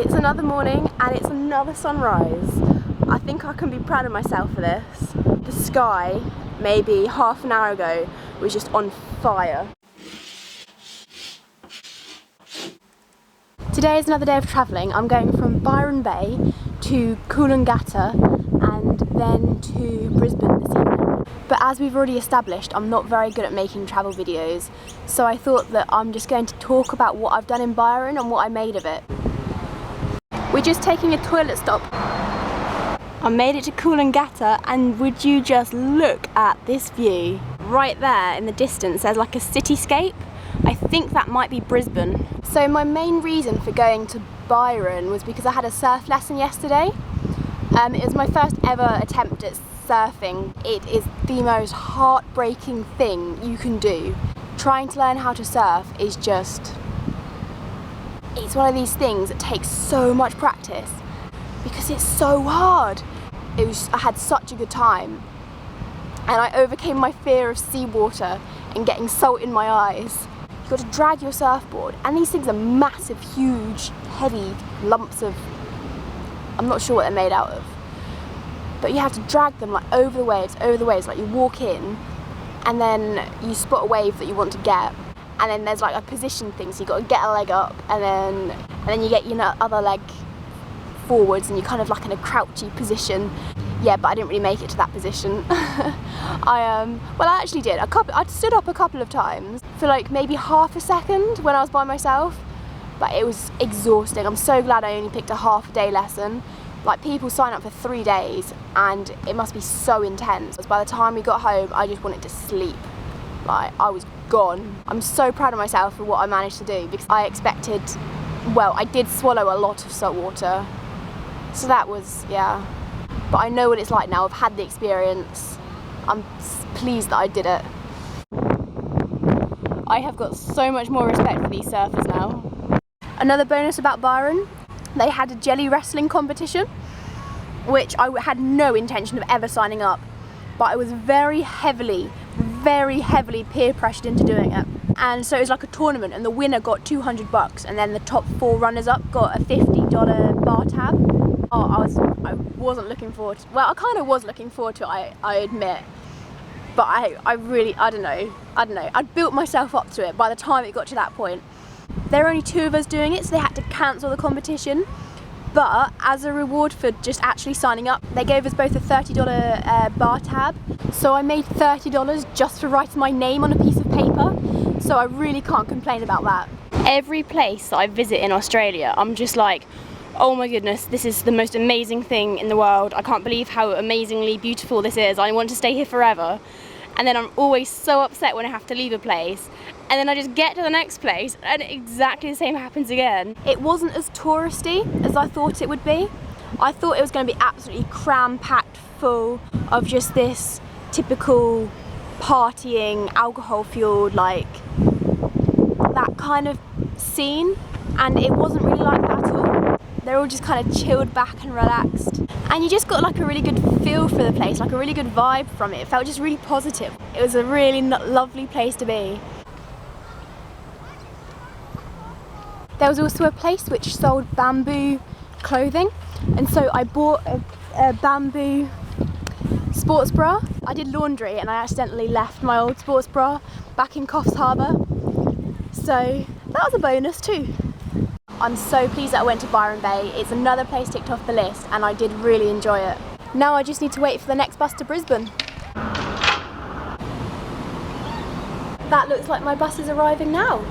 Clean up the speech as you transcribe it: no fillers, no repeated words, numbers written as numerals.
It's another morning and it's another sunrise. I think I can be proud of myself for this. The sky, maybe half an hour ago, was just on fire. Today is another day of travelling. I'm going from Byron Bay to Coolangatta and then to Brisbane this evening. But as we've already established, I'm not very good at making travel videos, so I thought that I'm just going to talk about what I've done in Byron and what I made of it. We're just taking a toilet stop. I made it to Coolangatta and would you just look at this view? Right there in the distance there's like a cityscape. I think that might be Brisbane. So my main reason for going to Byron was because I had a surf lesson yesterday. It was my first ever attempt at surfing. It is the most heartbreaking thing you can do. Trying to learn how to surf is just... it's one of these things that takes so much practice because it's so hard. I had such a good time and I overcame my fear of seawater and getting salt in my eyes. You've got to drag your surfboard and these things are massive, huge, heavy lumps of... I'm not sure what they're made out of. But you have to drag them like over the waves, like you walk in and then you spot a wave that you want to get and then there's like a position thing, so you've got to get a leg up and then you get your other leg forwards and you're kind of like in a crouchy position. Yeah, but I didn't really make it to that position. Well, I actually did. I stood up a couple of times for like maybe half a second when I was by myself, but it was exhausting. I'm so glad I only picked a half-a-day lesson. Like, people sign up for 3 days and it must be so intense. By the time we got home, I just wanted to sleep. Like, I was gone. I'm so proud of myself for what I managed to do because I expected, well, I did swallow a lot of salt water. So that was, yeah. But I know what it's like now. I've had the experience. I'm pleased that I did it. I have got so much more respect for these surfers now. Another bonus about Byron, they had a jelly wrestling competition, which I had no intention of ever signing up, but I was very heavily peer pressured into doing it. And so it was like a tournament and the winner got $200 and then the top 4 runners up got a $50 bar tab. Oh, I wasn't looking forward to, well, I kind of was looking forward to it, I admit, but I don't know, I'd built myself up to it by the time it got to that point. There were only 2 of us doing it, so they had to cancel the competition, but as a reward for just actually signing up, they gave us both a $30 bar tab, so I made $30 just for writing my name on a piece of paper, so I really can't complain about that. Every place that I visit in Australia, I'm just like, oh my goodness, this is the most amazing thing in the world. I can't believe how amazingly beautiful this is. I want to stay here forever. And then I'm always so upset when I have to leave a place. And then I just get to the next place and exactly the same happens again. It wasn't as touristy as I thought it would be. I thought it was going to be absolutely cram-packed full of just this typical partying, alcohol-fueled, like, that kind of scene. And it wasn't really like that at all. They're all just kind of chilled back and relaxed. And you just got like a really good feel for the place, like a really good vibe from it. It felt just really positive. It was a really lovely place to be. There was also a place which sold bamboo clothing. And so I bought a bamboo sports bra. I did laundry and I accidentally left my old sports bra back in Coffs Harbour. So that was a bonus too. I'm so pleased that I went to Byron Bay. It's another place ticked off the list and I did really enjoy it. Now I just need to wait for the next bus to Brisbane. That looks like my bus is arriving now.